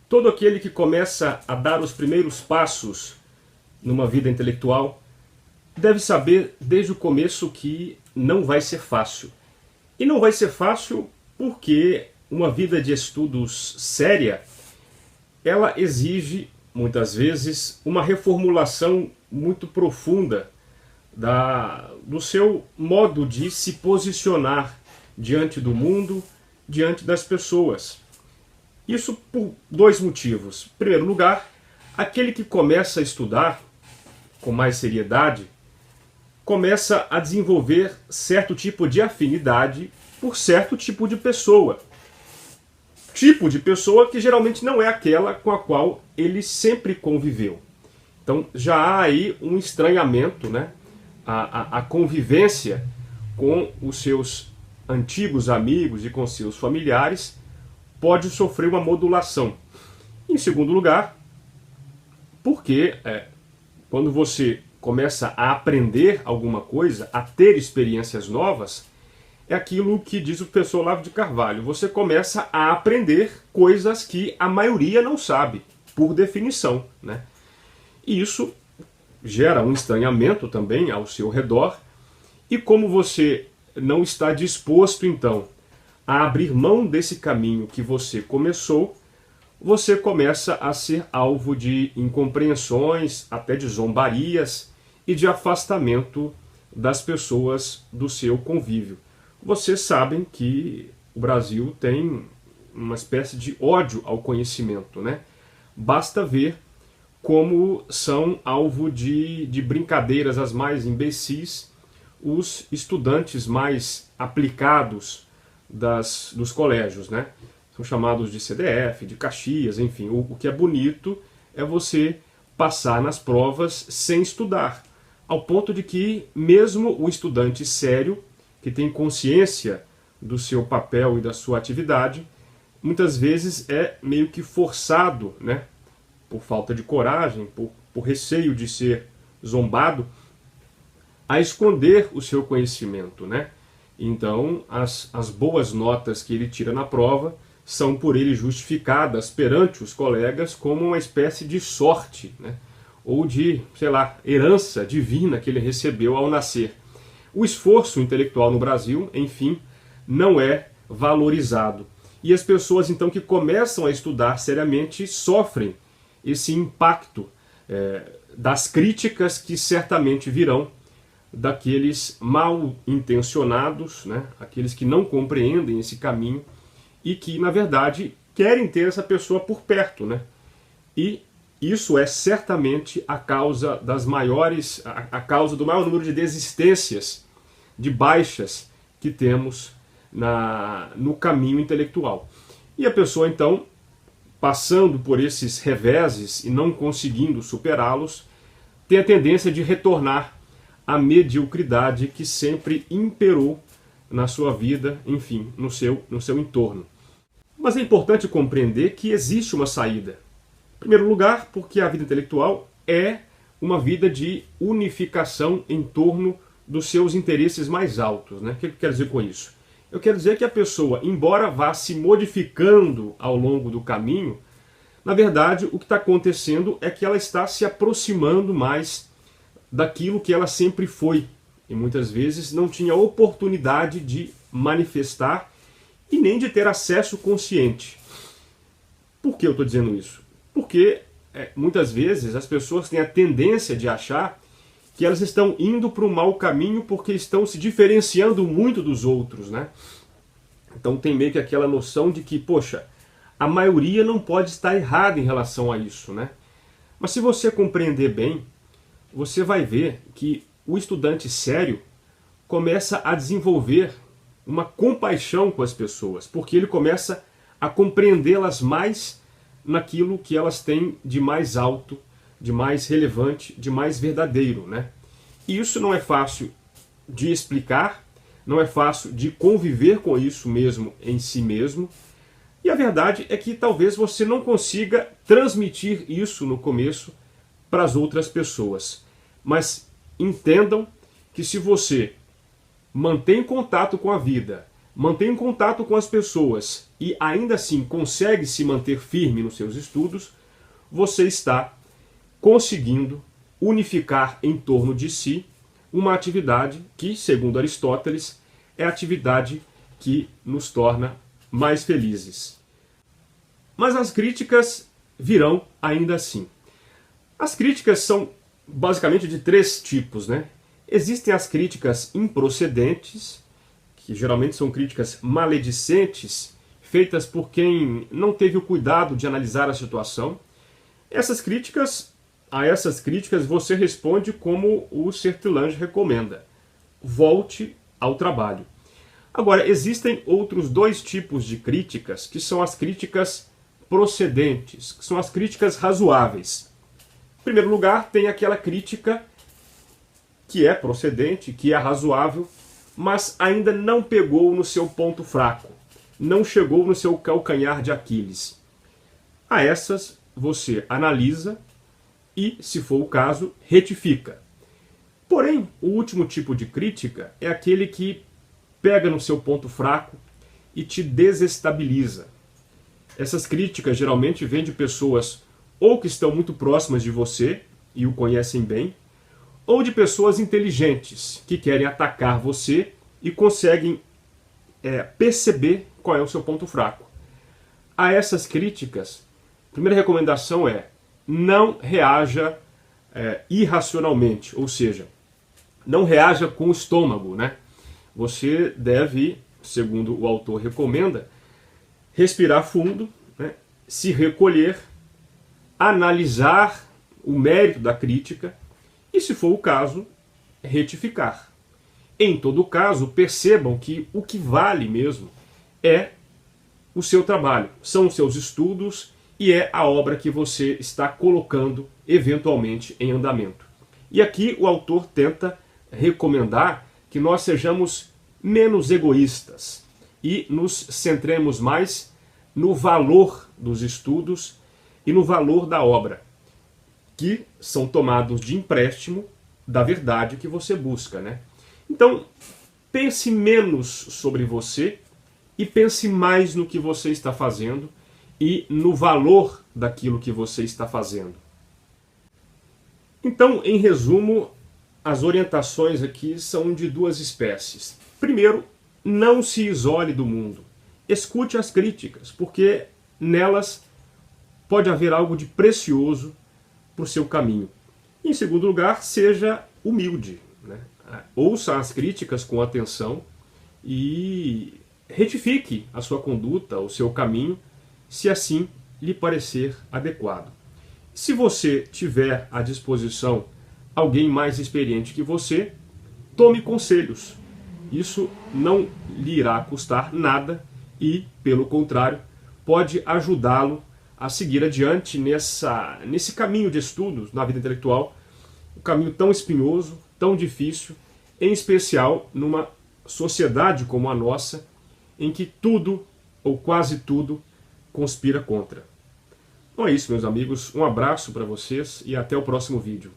Todo aquele que começa a dar os primeiros passos numa vida intelectual deve saber desde o começo que não vai ser fácil. E não vai ser fácil porque uma vida de estudos séria, ela exige, muitas vezes, uma reformulação muito profunda do seu modo de se posicionar diante do mundo, diante das pessoas. Isso por dois motivos. Em primeiro lugar, aquele que começa a estudar com mais seriedade começa a desenvolver certo tipo de afinidade por certo tipo de pessoa. Tipo de pessoa que geralmente não é aquela com a qual ele sempre conviveu. Então já há aí um estranhamento, né? A convivência com os seus antigos amigos e com seus familiares pode sofrer uma modulação. Em segundo lugar, porque quando você começa a aprender alguma coisa, a ter experiências novas, é aquilo que diz o professor Olavo de Carvalho. Você começa a aprender coisas que a maioria não sabe, por definição, né? E isso gera um estranhamento também ao seu redor. E como você não está disposto, então, a abrir mão desse caminho que você começou, você começa a ser alvo de incompreensões, até de zombarias e de afastamento das pessoas do seu convívio. Vocês sabem que o Brasil tem uma espécie de ódio ao conhecimento, né? Basta ver como são alvo de brincadeiras as mais imbecis os estudantes mais aplicados dos colégios, né? São chamados de CDF, de Caxias, enfim. O que é bonito é você passar nas provas sem estudar, ao ponto de que mesmo o estudante sério, que tem consciência do seu papel e da sua atividade, muitas vezes é meio que forçado, né? Por falta de coragem, por receio de ser zombado, a esconder o seu conhecimento, né? Então, as boas notas que ele tira na prova são por ele justificadas perante os colegas como uma espécie de sorte, né? Ou de, sei lá, herança divina que ele recebeu ao nascer. O esforço intelectual no Brasil, enfim, não é valorizado. E as pessoas, então, que começam a estudar seriamente sofrem esse impacto das críticas que certamente virão daqueles mal intencionados, né? Aqueles que não compreendem esse caminho e que, na verdade, querem ter essa pessoa por perto, né? E isso é certamente a causa das maiores, a causa do maior número de desistências, de baixas que temos no caminho intelectual. E a pessoa, então, passando por esses reveses e não conseguindo superá-los, tem a tendência de retornar à mediocridade que sempre imperou na sua vida, enfim, no seu entorno. Mas é importante compreender que existe uma saída. Em primeiro lugar, porque a vida intelectual é uma vida de unificação em torno dos seus interesses mais altos, né? O que eu quero dizer com isso? Eu quero dizer que a pessoa, embora vá se modificando ao longo do caminho, na verdade o que está acontecendo é que ela está se aproximando mais daquilo que ela sempre foi. E muitas vezes não tinha oportunidade de manifestar e nem de ter acesso consciente. Por que eu estou dizendo isso? Porque muitas vezes as pessoas têm a tendência de achar que elas estão indo para um mau caminho porque estão se diferenciando muito dos outros, né? Então tem meio que aquela noção de que, poxa, a maioria não pode estar errada em relação a isso, né? Mas se você compreender bem, você vai ver que o estudante sério começa a desenvolver uma compaixão com as pessoas, porque ele começa a compreendê-las mais naquilo que elas têm de mais alto, de mais relevante, de mais verdadeiro, né? E isso não é fácil de explicar, não é fácil de conviver com isso mesmo em si mesmo, e a verdade é que talvez você não consiga transmitir isso no começo para as outras pessoas. Mas entendam que se você mantém contato com a vida, mantém contato com as pessoas e ainda assim consegue se manter firme nos seus estudos, você está conseguindo unificar em torno de si uma atividade que, segundo Aristóteles, é a atividade que nos torna mais felizes. Mas as críticas virão ainda assim. As críticas são basicamente de três tipos, né? Existem as críticas improcedentes, que geralmente são críticas maledicentes, feitas por quem não teve o cuidado de analisar a situação. A essas críticas você responde como o Sertilange recomenda: volte ao trabalho. Agora, existem outros dois tipos de críticas, que são as críticas procedentes, que são as críticas razoáveis. Em primeiro lugar, tem aquela crítica que é procedente, que é razoável, mas ainda não pegou no seu ponto fraco, não chegou no seu calcanhar de Aquiles. A essas você analisa e, se for o caso, retifica. Porém, o último tipo de crítica é aquele que pega no seu ponto fraco e te desestabiliza. Essas críticas geralmente vêm de pessoas ou que estão muito próximas de você e o conhecem bem, ou de pessoas inteligentes que querem atacar você e conseguem perceber qual é o seu ponto fraco. A essas críticas, a primeira recomendação é: não reaja irracionalmente, ou seja, não reaja com o estômago, né? Você deve, segundo o autor recomenda, respirar fundo, né? Se recolher, analisar o mérito da crítica e, se for o caso, retificar. Em todo caso, percebam que o que vale mesmo é o seu trabalho, são os seus estudos e é a obra que você está colocando eventualmente em andamento. E aqui o autor tenta recomendar que nós sejamos menos egoístas e nos centremos mais no valor dos estudos e no valor da obra, que são tomados de empréstimo da verdade que você busca, né? Então, pense menos sobre você e pense mais no que você está fazendo e no valor daquilo que você está fazendo. Então, em resumo, as orientações aqui são de duas espécies. Primeiro, não se isole do mundo. Escute as críticas, porque nelas pode haver algo de precioso para o seu caminho. Em segundo lugar, seja humilde, né? Ouça as críticas com atenção e retifique a sua conduta, o seu caminho, se assim lhe parecer adequado. Se você tiver à disposição alguém mais experiente que você, tome conselhos. Isso não lhe irá custar nada e, pelo contrário, pode ajudá-lo a seguir adiante nesse caminho de estudos na vida intelectual, um caminho tão espinhoso, tão difícil, em especial numa sociedade como a nossa, em que tudo, ou quase tudo, conspira contra. Então é isso, meus amigos. Um abraço para vocês e até o próximo vídeo.